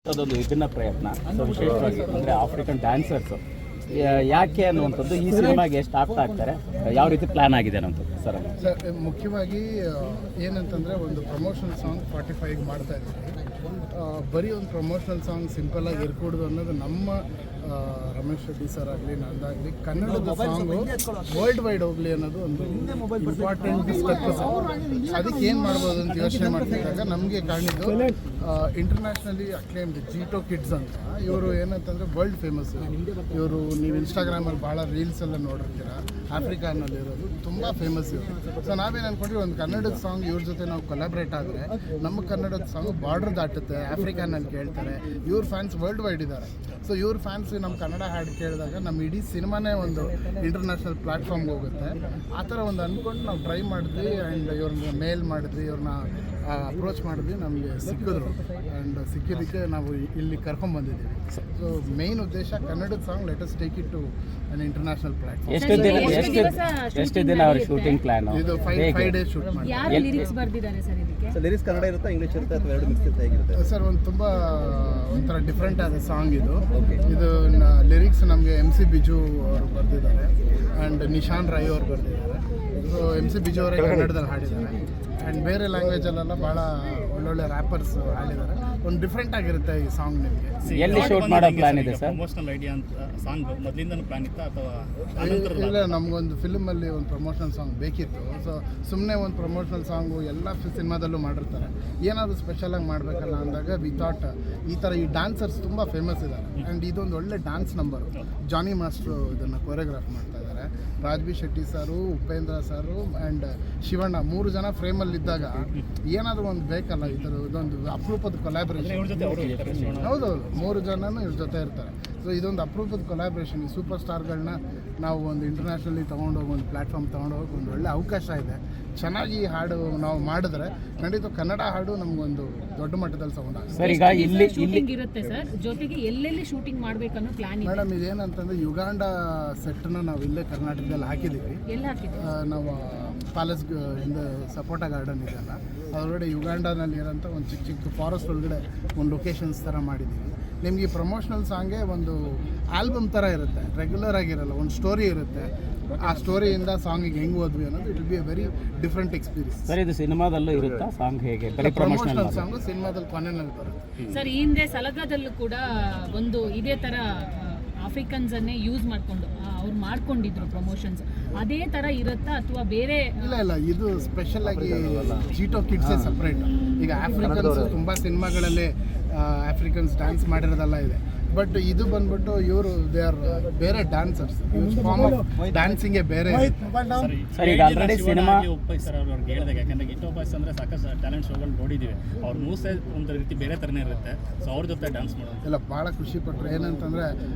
ಅದೊಂದು ವಿಭಿನ್ನ ಪ್ರಯತ್ನ. ಸೊ ವಿಶೇಷವಾಗಿ ಅಂದರೆ ಆಫ್ರಿಕನ್ ಡ್ಯಾನ್ಸರ್ಸು ಯಾಕೆ ಅನ್ನುವಂಥದ್ದು ಈ ಸಿನಿಮಾಗೆ ಎಷ್ಟು ಆಗ್ತಾ ಆಗ್ತಾರೆ, ಯಾವ ರೀತಿ ಪ್ಲಾನ್ ಆಗಿದೆ ಅನ್ನೋಂಥದ್ದು ಸರ್? ಮುಖ್ಯವಾಗಿ ಏನಂತಂದರೆ ಒಂದು ಪ್ರಮೋಷನಲ್ ಸಾಂಗ್ 45 ಮಾಡ್ತಾ ಇದ್ದೀವಿ. ಬರೀ ಒಂದು ಪ್ರಮೋಷನಲ್ ಸಾಂಗ್ ಸಿಂಪಲ್ಲಾಗಿ ಇರ್ಕೂಡ್ದು ಅನ್ನೋದು ನಮ್ಮ ರಮೇಶ್ ಶೆಟ್ಟಿ ಸರ್ ಆಗಲಿ ನಂದಾಗಲಿ ಕನ್ನಡದ ಸಾಂಗು ವರ್ಲ್ಡ್ ವೈಡ್ ಹೋಗಲಿ ಅನ್ನೋದು ಒಂದು ಇಂಪಾರ್ಟೆಂಟ್ ಸ್ಟೆಪ್. ಅದಕ್ಕೆ ಏನು ಮಾಡ್ಬೋದು ಅಂತ ಯೋಚನೆ ಮಾಡ್ತಿದ್ದಾಗ ನಮಗೆ ಕಾಣಿದ್ದು ಇಂಟರ್ನ್ಯಾಷನಲಿ ಅಕ್ಲೇಮ್ಡ್ ಜೀಟೋ ಕಿಡ್ಸ್ ಅಂತ. ಇವರು ಏನಂತಂದರೆ ವರ್ಲ್ಡ್ ಫೇಮಸ್ ಇವರು. ನೀವು ಇನ್ಸ್ಟಾಗ್ರಾಮಲ್ಲಿ ಭಾಳ ರೀಲ್ಸ್ ಎಲ್ಲ ನೋಡಿರ್ತೀರ. ಆಫ್ರಿಕಾನಲ್ಲಿರೋದು ತುಂಬ ಫೇಮಸ್ ಇವರು. ಸೊ ನಾವೇನು ಅಂದ್ಕೊಂಡ್ರಿ ಒಂದು ಕನ್ನಡದ ಸಾಂಗ್ ಇವ್ರ ಜೊತೆ ನಾವು ಕೊಲಾಬ್ರೇಟ್ ಆದರೆ ನಮ್ಮ ಕನ್ನಡದ ಸಾಂಗ್ ಬಾರ್ಡರ್ ದಾಟುತ್ತೆ, ಆಫ್ರಿಕಾನಲ್ಲಿ ಕೇಳ್ತಾರೆ. ಇವ್ರ ಫ್ಯಾನ್ಸ್ ವರ್ಲ್ಡ್ ವೈಡ್ ಇದ್ದಾರೆ. ಸೊ ಇವ್ರ ಫ್ಯಾನ್ಸ್ ನಮ್ಮ ಕನ್ನಡ ಹಾಡು ಕೇಳಿದಾಗ ನಮ್ಮ ಇಡೀ ಸಿನಿಮಾನೇ ಒಂದು ಇಂಟರ್ನ್ಯಾಷನಲ್ ಪ್ಲ್ಯಾಟ್ಫಾರ್ಮ್ಗೆ ಹೋಗುತ್ತೆ. ಆ ಥರ ಒಂದು ಅಂದ್ಕೊಂಡು ನಾವು ಟ್ರೈ ಮಾಡಿದ್ವಿ. ಆ್ಯಂಡ್ ಇವ್ರನ್ನ ಮೇಲ್ ಮಾಡಿದ್ವಿ, ಇವ್ರನ್ನ ಅಪ್ರೋಚ್ ಮಾಡಿದ್ವಿ. ನಮಗೆ ಸಿಕ್ಕಿದ್ರು. ಆ್ಯಂಡ್ ಸಿಕ್ಕಿದ್ದಕ್ಕೆ ನಾವು ಇಲ್ಲಿ ಕರ್ಕೊಂಡ್ಬಂದಿದ್ದೀವಿ. ಸೊ ಮೇನ್ ಉದ್ದೇಶ ಕನ್ನಡದ song let us take it to an international platform. ಎಷ್ಟು ದಿನ ಅವ್ರ ಶೂಟಿಂಗ್ ಪ್ಲಾನ್? ಇದು 5 ಡೇಸ್ ಶೂಟ್ ಮಾಡಿ. ಲಿರಿಕ್ಸ್ ಕನ್ನಡ ಇರುತ್ತಾ, ಇಂಗ್ಲೀಷ್ ಇರುತ್ತೆ, ಅಥವಾ ಎರಡು ಮಿಕ್ಸ್ ಹೇಗಿರುತ್ತೆ ಸರ್? ಒಂದು ತುಂಬ ಒಂಥರ ಡಿಫ್ರೆಂಟ್ ಆದ ಸಾಂಗ್ ಇದು. ಇದು ಲಿರಿಕ್ಸ್ ನಮಗೆ MC ಬಿಜು ಅವರು ಬರೆದಿದ್ದಾರೆ ಆ್ಯಂಡ್ ನಿಶಾನ್ ರೈ ಅವರು ಬರೆದಿದ್ದಾರೆ. ಸೊ MC ಬಿಜು ಅವರೇ ಕನ್ನಡದಲ್ಲಿ ಹಾಡಿದ್ದಾರೆ. ಆ್ಯಂಡ್ ಬೇರೆ ಲ್ಯಾಂಗ್ವೇಜಲ್ಲೆಲ್ಲ ಭಾಳ ಒಳ್ಳೊಳ್ಳೆ ರ್ಯಾಪರ್ಸ್ ಹಾಡಿದ್ದಾರೆ. ಒಂದು ಡಿಫ್ರೆಂಟ್ ಆಗಿರುತ್ತೆ ಈ ಸಾಂಗ್. ನಿಮಗೆ ಎಲ್ಲಿ ಶೂಟ್ ಮಾಡೋ ಪ್ಲಾನ್ ಇದೆ ಸರ್? ಪ್ರಮೋಷನಲ್ ಐಡಿಯಾ ಅಂತ ಸಾಂಗ್ ಮೊದಲಿಂದನೂ ಪ್ಲಾನ್ ಇತ್ತಾ ಅಥವಾ? ಇಲ್ಲ, ನಮಗೊಂದು ಫಿಲ್ಮಲ್ಲಿ ಒಂದು ಪ್ರಮೋಷನಲ್ ಸಾಂಗ್ ಬೇಕಿತ್ತು. ಸೊ ಸುಮ್ಮನೆ ಒಂದು ಪ್ರಮೋಷನಲ್ ಸಾಂಗು ಎಲ್ಲ ಸಿನಿಮಾದಲ್ಲೂ ಮಾಡಿರ್ತಾರೆ. ಏನಾದರೂ ಸ್ಪೆಷಲಾಗಿ ಮಾಡಬೇಕಲ್ಲ ಅಂದಾಗ ವಿ ಥಾಟ್ ಈ ಥರ ಈ ಡ್ಯಾನ್ಸರ್ಸ್ ತುಂಬ ಫೇಮಸ್ ಇದ್ದಾರೆ. ಆ್ಯಂಡ್ ಇದೊಂದು ಒಳ್ಳೆ ಡ್ಯಾನ್ಸ್ ನಂಬರು. ಜಾನಿ ಮಾಸ್ಟ್ರು ಇದನ್ನು ಕೊರಿಯೋಗ್ರಾಫ್ ಮಾಡ್ತಾ ಇದ್ದಾರೆ. ರಾಜ್ಬಿ ಶೆಟ್ಟಿ ಸರು, ಉಪೇಂದ್ರ ಸರು ಆ್ಯಂಡ್ ಶಿವಣ್ಣ 3 ಜನ ಫ್ರೇಮಲ್ಲಿದ್ದಾಗ ಏನಾದರೂ ಒಂದು ಬೇಕಲ್ಲ. ಈ ಥರ ಇದೊಂದು ಅಪರೂಪದ ಕೊಲಾಬ್ರೇಷನ್. ಹೌದೌದು, 3 ಜನನೂ ಇವ್ರ ಜೊತೆ ಇರ್ತಾರೆ. ಸೊ ಇದೊಂದು ಅಪರೂಪದ ಕೊಲಾಬ್ರೇಷನ್. ಈ ಸೂಪರ್ ಸ್ಟಾರ್ಗಳನ್ನ ನಾವು ಒಂದು ಇಂಟರ್ನ್ಯಾಷನಲಿ ತೊಗೊಂಡೋಗಿ ಒಂದು ಪ್ಲ್ಯಾಟ್ಫಾರ್ಮ್ ತೊಗೊಂಡೋಗಿ ಒಂದು ಒಳ್ಳೆ ಅವಕಾಶ ಇದೆ. ಚೆನ್ನಾಗಿ ಹಾಡು ನಾವು ಮಾಡಿದ್ರೆ ಖಂಡಿತ ಕನ್ನಡ ಹಾಡು ನಮಗೊಂದು ದೊಡ್ಡ ಮಟ್ಟದಲ್ಲಿ ಸೌಂಡ್ ಆಗುತ್ತೆ. ಸರ್, ಈಗ ಇಲ್ಲಿ ಶೂಟಿಂಗ್ ಇರುತ್ತೆ ಸರ್, ಜೊತೆಗೆ ಎಲ್ಲೆಲ್ಲಿ ಶೂಟಿಂಗ್ ಮಾಡಬೇಕನ್ನೋ ಪ್ಲಾನ್ ಇದೆ ಮೇಡಮ್. ಇದೇನಂತಂದರೆ ಯುಗಾಂಡ ಸೆಟ್ನ ನಾವು ಇಲ್ಲೇ ಕರ್ನಾಟಕದಲ್ಲಿ ಹಾಕಿದ್ದೀವಿ. ಎಲ್ಲ ಹಾಕಿದ್ದೀವಿ ನಾವು ಪ್ಯಾಲೇಸ್ ಹಿಂದೆ ಸಪೋಟ ಗಾರ್ಡನ್ ಇದೆಯಲ್ಲ, ಅದರೊಳಗಡೆ ಯುಗಾಂಡನಲ್ಲಿ ಇರೋಂಥ ಒಂದು ಚಿಕ್ಕ ಚಿಕ್ಕ ಫಾರೆಸ್ಟ್ ಒಳಗಡೆ ಒಂದು ಲೊಕೇಶನ್ಸ್ ಥರ ಮಾಡಿದ್ದೀವಿ. ನಿಮಗೆ ಈ ಪ್ರಮೋಷನಲ್ ಸಾಂಗೇ ಒಂದು ಆಲ್ಬಮ್ ಥರ ಇರುತ್ತೆ, ರೆಗ್ಯುಲರ್ ಆಗಿರಲ್ಲ. ಒಂದು ಸ್ಟೋರಿ ಇರುತ್ತೆ. ಆ ಸ್ಟೋರಿಯಿಂದ ಸಾಂಗಿಗೆ ಹೆಂಗೆ ಹೋದ್ವಿ ಅನ್ನೋದು it will be A very different experience. Sir, ಇದು ಸಿನಿಮಾದಲ್ಲೂ ಇರುತ್ತಾ ಸಾಂಗ್? ಹೇಗೆ ಪ್ರಮೋಷನಲ್ ಸಾಂಗು ಸಿನಿಮಾದಲ್ಲಿ ಕೊನೆಯಲ್ಲಿ ಬರುತ್ತೆ. ಸರ್, ಈ ಹಿಂದೆ ಸಲಗಾದಲ್ಲೂ ಕೂಡ ಒಂದು ಇದೇ ಥರ ಆಫ್ರಿಕನ್ಸ್ ಅನ್ನೇ ಯೂಸ್ ಮಾಡಿಕೊಂಡು ಅವ್ರು ಮಾಡ್ಕೊಂಡಿದ್ರು ಪ್ರಮೋಷನ್ಸ್. ಅದೇ ಥರ ಇರುತ್ತಾ ಅಥವಾ ಬೇರೆ? ಇಲ್ಲ, ಇದು ಸ್ಪೆಷಲ್ ಆಗಿ ಜೀಟೋ ಕಿಡ್ಸೇ ಸಪ್ರೇಟ್. ಈಗ ಆಫ್ರಿಕನ್ಸ್ ತುಂಬ ಸಿನಿಮಾಗಳಲ್ಲಿ ಆಫ್ರಿಕನ್ಸ್ ಡ್ಯಾನ್ಸ್ ಮಾಡಿರೋದೆಲ್ಲ ಇದೆ. ಬಟ್ ಇದು ಬಂದ್ಬಿಟ್ಟು ಇವರು ದೇ ಆರ್ ಬೇರೆ ಡ್ಯಾನ್ಸರ್ಸ್. ಫಾರ್ಮ್ ಆಫ್ ಡ್ಯಾನ್ಸಿಂಗೇ ಬೇರೆ. ಸರ್, ಈಗ ಆಲ್ರೆಡಿ ಸಿನಿಮಾ ಉಪೇಶ್ ಸರ್ ಅವ್ರಿಗೆ ಹೇಳಿದಾಗ, ಯಾಕಂದ್ರೆ ಗಿಟ್ ಉಪೇಶ್ ಅಂದರೆ ಸಾಕಷ್ಟು ಟ್ಯಾಲೆಂಟ್ ಶೋಗಳು ನೋಡಿದ್ದೀವಿ. ಅವ್ರ ಮೂಸೆ ಒಂದು ರೀತಿ ಬೇರೆ ಥರನೇ ಇರುತ್ತೆ. ಸೊ ಅವ್ರ ಜೊತೆ ಡ್ಯಾನ್ಸ್ ಮಾಡೋದು ಎಲ್ಲ ಭಾಳ ಖುಷಿಪಟ್ಟರು. ಏನಂತಂದರೆ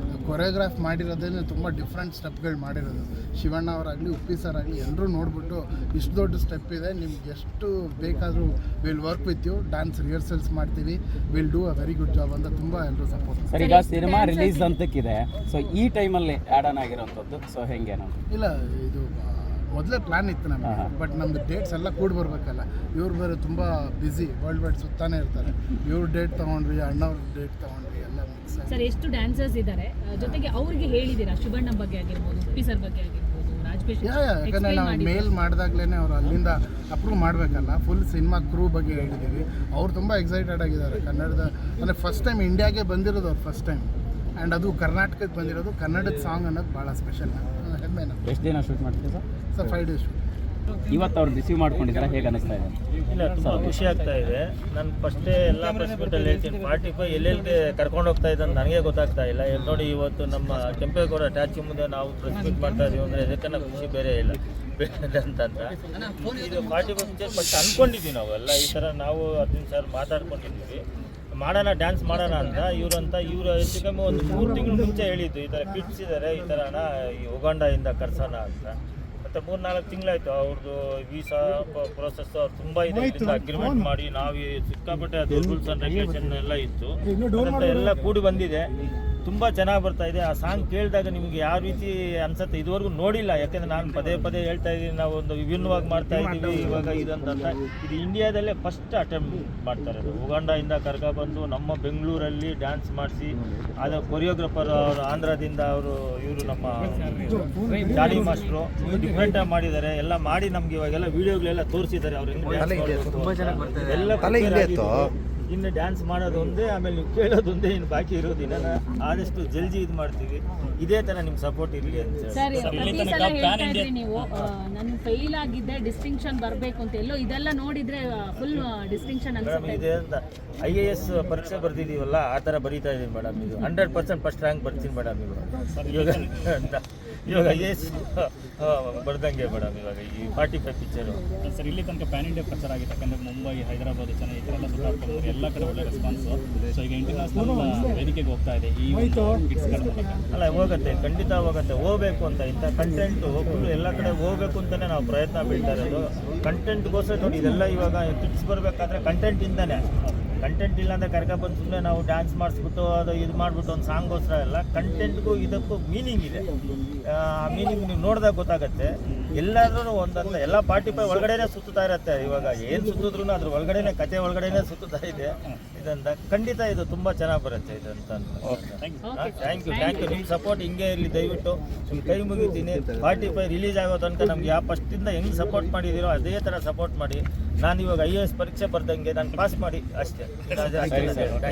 ಕೊರಿಯೋಗ್ರಾಫ್ ಮಾಡಿರೋದೇನೆ ತುಂಬ ಡಿಫ್ರೆಂಟ್ ಸ್ಟೆಪ್ಗಳು ಮಾಡಿರೋದು. ಶಿವಣ್ಣ ಅವರಾಗಲಿ, ಉಪ್ಪಿ ಸರ್ ಆಗಲಿ ಎಲ್ಲರೂ ನೋಡಿಬಿಟ್ಟು ಇಷ್ಟು ದೊಡ್ಡ ಸ್ಟೆಪ್ ಇದೆ, ನಿಮ್ಗೆ ಎಷ್ಟು ಬೇಕಾದರೂ will work with you, dance rehearsals ಮಾಡ್ತೀವಿ, will do a very good job ಅಂತ ತುಂಬ ಎಲ್ಲರೂ ಸಪೋರ್ಟ್. ಸರ್, ಈಗ ಸಿನಿಮಾ ರಿಲೀಸ್ ಅಂತಕ್ಕಿದೆ. ಸೊ ಈ ಟೈಮಲ್ಲಿ ಆ್ಯಡ್ ಆನ್ ಆಗಿರೋಂಥದ್ದು. ಸೊ ಹೆಂಗೆ ನಾವು? ಇಲ್ಲ, ಇದು ಮೊದಲೇ ಪ್ಲ್ಯಾನ್ ಇತ್ತು ನಮಗೆ. ಬಟ್ ನಮ್ಮದು ಡೇಟ್ಸ್ ಎಲ್ಲ ಕೂಡಿ ಬರಬೇಕಲ್ಲ. ಇವ್ರು ಬೇರೆ ತುಂಬ ಬ್ಯುಸಿ, ವರ್ಲ್ಡ್ ವೈಡ್ ಸುತ್ತಾನೆ ಇರ್ತಾರೆ. ಇವ್ರ ಡೇಟ್ ತೊಗೊಂಡ್ವಿ, ಅಣ್ಣವ್ರ ಡೇಟ್ ತೊಗೊಂಡ್ವಿ, ಎಲ್ಲ ಮಿಕ್ಸ್. ಸರ್, ಎಷ್ಟು ಡ್ಯಾನ್ಸರ್ಸ್ ಇದ್ದಾರೆ? ಜೊತೆಗೆ ಅವ್ರಿಗೆ ಹೇಳಿದ್ದೀರಾ ಶಿವಣ್ಣ ಬಗ್ಗೆ ಆಗಿರ್ಬೋದು, ಉಪ್ಪಿ ಸರ್ ಬಗ್ಗೆ ಆಗಿರ್ಬೋದು, ರಾಜ್ಪೇಶ್? ಯಾಕಂದರೆ ನಾವು ಮೇಲ್ ಮಾಡಿದಾಗ್ಲೇ ಅವರು ಅಲ್ಲಿಂದ ಅಪ್ರೂವ್ ಮಾಡಬೇಕಲ್ಲ. ಫುಲ್ ಸಿನಿಮಾ ಕ್ರೂ ಬಗ್ಗೆ ಹೇಳಿದ್ದೀವಿ. ಅವ್ರು ತುಂಬ ಎಕ್ಸೈಟೆಡ್ ಆಗಿದ್ದಾರೆ. ಕನ್ನಡದ ಅಂದರೆ ಫಸ್ಟ್ ಟೈಮ್ ಇಂಡಿಯಾಗೆ ಬಂದಿರೋದು ಅವ್ರು ಫಸ್ಟ್ ಟೈಮ್. ಆ್ಯಂಡ್ ಅದು ಕರ್ನಾಟಕಕ್ಕೆ ಬಂದಿರೋದು. ಕನ್ನಡದ ಸಾಂಗ್ ಅನ್ನೋದು ಭಾಳ ಸ್ಪೆಷಲ್. ಹೆಮ್ಮೆ. ಎಷ್ಟು ದಿನ ಶೂಟ್ ಮಾಡ್ತೀವಿ ಸರ್? 5 days shoot. ಇವತ್ತು ಅವ್ರು ರಿಸೀವ್ ಮಾಡ್ಕೊಂಡಿದ್ದಾರೆ, ಹೇಗೆ ಅನಿಸ್ತಾ ಇದೆ? ಇಲ್ಲ, ತುಂಬ ಖುಷಿ ಆಗ್ತಾ ಇದೆ. ನಾನು ಫಸ್ಟೇ ಎಲ್ಲ ಪ್ರೆಸ್ ಮೀಟಲ್ಲಿ ಹೇಳ್ತೀನಿ, 45 ಎಲ್ಲೆಲ್ಲಿಗೆ ಕರ್ಕೊಂಡು ಹೋಗ್ತಾ ಇದ್ದಂತ ನನಗೆ ಗೊತ್ತಾಗ್ತಾ ಇಲ್ಲ. ನೋಡಿ, ಇವತ್ತು ನಮ್ಮ ಕೆಂಪೇಗೌಡ ಟ್ಯಾಚಿ ಮುಂದೆ ನಾವು ಪ್ರೆಸ್ ಮೀಟ್ ಮಾಡ್ತಾ ಇದೀವಿ ಅಂದರೆ ಇದಕ್ಕನ್ನ ಖುಷಿ ಬೇರೆ ಇಲ್ಲ ಅಂತಂತ. ಇದು 45 ಫಸ್ಟ್ ಅಂದ್ಕೊಂಡಿದ್ವಿ ನಾವೆಲ್ಲ ಈ ಥರ. ನಾವು 15 ಸಾವಿರ ಮಾತಾಡ್ಕೊಂಡಿದ್ವಿ, ಮಾಡೋಣ ಡ್ಯಾನ್ಸ್ ಮಾಡೋಣ ಅಂತ. ಇವರು ಹೆಚ್ಚು ಕಮ್ಮಿ ಒಂದು 3 ತಿಂಗಳು ಮುಂಚೆ ಹೇಳಿದ್ದು, ಈ ಥರ ಕಿಡ್ಸ್ ಇದ್ದಾರೆ, ಈ ಥರ ಈ ಉಗಾಂಡದಿಂದ ಕರ್ಸೋಣ ಅಂತ. ಮತ್ತು 3-4 ತಿಂಗಳಾಯಿತು. ಅವ್ರದ್ದು ವೀಸಾ ಪ್ರೊಸೆಸ್ ತುಂಬ ಇದೆ. ಇದರಿಂದ ಅಗ್ರಿಮೆಂಟ್ ಮಾಡಿ ನಾವು ಸಿಕ್ಕಾಪಟ್ಟೆ ಅದು ರೂಲ್ಸ್ ಆ್ಯಂಡ್ ರೆಗ್ಯುಲೇಷನ್ ಎಲ್ಲ ಇತ್ತು. ಮತ್ತು ಎಲ್ಲ ಕೂಡಿ ಬಂದಿದೆ. ತುಂಬ ಚೆನ್ನಾಗಿ ಬರ್ತಾ ಇದೆ. ಆ ಸಾಂಗ್ ಕೇಳಿದಾಗ ನಿಮಗೆ ಯಾವ ರೀತಿ ಅನ್ಸುತ್ತೆ ಇದುವರೆಗೂ ನೋಡಿಲ್ಲ, ಯಾಕೆಂದರೆ ನಾನು ಪದೇ ಹೇಳ್ತಾ ಇದ್ದೀನಿ, ನಾವು ಒಂದು ವಿಭಿನ್ನವಾಗಿ ಮಾಡ್ತಾ ಇದ್ದೀವಿ ಇವಾಗ ಇದಂತ. ಇದು ಇಂಡಿಯಾದಲ್ಲೇ ಫಸ್ಟ್ ಅಟೆಂಪ್ಟ್ ಮಾಡ್ತಾರೆ. ಉಗಾಂಡದಿಂದ ಕರ್ಕೊಬಂದು ನಮ್ಮ ಬೆಂಗಳೂರಲ್ಲಿ ಡ್ಯಾನ್ಸ್ ಮಾಡಿಸಿ, ಅದು ಕೊರಿಯೋಗ್ರಫರ್ ಅವರು ಆಂಧ್ರದಿಂದ ಇವರು ನಮ್ಮ ಜಾಡಿ ಮಾಸ್ಟ್ರು ಡಿಫ್ರೆಂಟಾಗಿ ಮಾಡಿದ್ದಾರೆ. ಎಲ್ಲ ಮಾಡಿ ನಮ್ಗೆ ಇವಾಗೆಲ್ಲ ವಿಡಿಯೋಗಳೆಲ್ಲ ತೋರಿಸಿದ್ದಾರೆ. ಅವ್ರು ಹೆಂಗೆ ಎಲ್ಲ ಇನ್ನು ಡ್ಯಾನ್ಸ್ ಮಾಡೋದು ಒಂದೇ, ಆಮೇಲೆ ನೀವು ಕೇಳೋದು ಒಂದೇ, ಇನ್ನು ಬಾಕಿ ಇರೋದಿಲ್ಲ. ಆದಷ್ಟು ಜಲ್ದಿ ಇದು ಮಾಡ್ತೀವಿ. ಇದೇ ಥರ ನಿಮ್ಮ ಸಪೋರ್ಟ್ ಇರಲಿ ಅಂತ ಹೇಳಿ. ಸರ್, ಪ್ರತಿ ಸಲ ಹೇಳ್ತಾ ಇದ್ರಿ ನೀವು ನನ್ನ ಫೇಲ್ ಆಗಿದ್ದೆ, ಡಿಸ್ಟಿಂಕ್ಷನ್ ಬರಬೇಕು ಅಂತ. ಎಲ್ಲೋ ಇದೆಲ್ಲ ನೋಡಿದ್ರೆ ಫುಲ್ ಡಿಸ್ಟಿಂಕ್ಷನ್ ಮೇಡಮ್ ಅನ್ಸುತ್ತೆ. ಇದೆ ಅಂತ IAS ಪರೀಕ್ಷೆ ಬರ್ದಿದ್ದೀವಲ್ಲ, ಆ ಥರ ಬರೀತಾ ಇದ್ದೀನಿ ಮೇಡಮ್. ಇದು 100% ಫಸ್ಟ್ ರ್ಯಾಂಕ್ ಬರ್ತೀನಿ ಮೇಡಮ್ ಇವಾಗ IAS ಬರ್ದಂಗೆ ಮೇಡಮ್. ಇವಾಗ ಈ 45 ಪಿಕ್ಚರು ಸರ್ ಇಲ್ಲಿ ತನಕ ಪ್ಯಾನ್ ಇಂಡಿಯಾ ಪ್ರಚಾರ ಆಗಿದೆ, ಯಾಕಂದರೆ ಮುಂಬೈ, ಹೈದರಾಬಾದ್, ಚೆನ್ನೈ ಈ ಥರ ಎಲ್ಲ ಸುತ್ತಾಡ್ಕೊಂಡು ಎಲ್ಲ ಕಡೆ ಒಳ್ಳೆ ರೆಸ್ಪಾನ್ಸು. ಸೊ ಈಗ ಇಂಟರ್ನ್ಯಾಷನಲ್ ವೇದಿಕೆಗೆ ಹೋಗ್ತಾ ಇದೆ ಈ ಕಿಡ್ಸ್ಗಳ ಮೂಲಕ. ಅಲ್ಲ, ಹೋಗುತ್ತೆ, ಖಂಡಿತ ಹೋಗುತ್ತೆ. ಹೋಗಬೇಕು ಅಂತ ಇಂಥ ಕಂಟೆಂಟು ಫುಲ್ ಎಲ್ಲ ಕಡೆ ಹೋಗಬೇಕು ಅಂತಲೇ ನಾವು ಪ್ರಯತ್ನ ಬೀಳ್ತಾ ಇರೋದು. ಕಂಟೆಂಟ್ಗೋಸ್ಕರ ನೋಡಿ, ಇದೆಲ್ಲ ಇವಾಗ ಕಿಡ್ಸ್ ಬರಬೇಕಾದ್ರೆ ಕಂಟೆಂಟಿಂದನೇ. ಕಂಟೆಂಟ್ ಇಲ್ಲ ಅಂದರೆ ಕರ್ಕೊಬಂದು ಸುಮ್ಮನೆ ನಾವು ಡ್ಯಾನ್ಸ್ ಮಾಡಿಸ್ಬಿಟ್ಟು ಅದು ಇದು ಮಾಡಿಬಿಟ್ಟು ಒಂದು ಸಾಂಗ್ಗೋಸ್ಕರ ಎಲ್ಲ, ಕಂಟೆಂಟ್ಗೂ ಇದಕ್ಕೂ ಮೀನಿಂಗ್ ಇದೆ. ಆ ಮೀನಿಂಗ್ ನೀವು ನೋಡಿದಾಗ ಗೊತ್ತಾಗುತ್ತೆ. ಎಲ್ಲರೂ ಒಂದಂತ ಎಲ್ಲ 45 ಒಳಗಡೆನೇ ಸುತ್ತಾ ಇರುತ್ತೆ. ಇವಾಗ ಏನು ಸುತ್ತಿದ್ರು ಅದ್ರ ಒಳಗಡೆನೆ, ಕತೆ ಒಳಗಡೆನೆ ಸುತ್ತಾ ಇದೆ ಇದಂತ. ಖಂಡಿತ ಇದು ತುಂಬ ಚೆನ್ನಾಗಿ ಬರುತ್ತೆ ಇದಂತ. Thank you. ನಿಮ್ಮ ಸಪೋರ್ಟ್ ಹಿಂಗೆ ಇರಲಿ ದಯವಿಟ್ಟು. ನಿಮ್ಮ ಕೈ ಮುಗಿತೀನಿ. 45 ರಿಲೀಸ್ ಆಗೋ ತನಕ ನಮ್ಗೆ ಯಾವ ಫಸ್ಟಿಂದ ಹೆಂಗೆ ಸಪೋರ್ಟ್ ಮಾಡಿದ್ದೀರೋ ಅದೇ ಥರ ಸಪೋರ್ಟ್ ಮಾಡಿ. ನಾನು ಇವಾಗ IAS ಪರೀಕ್ಷೆ ಬರ್ದಂಗೆ ನಾನು ಪಾಸ್ ಮಾಡಿ ಅಷ್ಟೇ.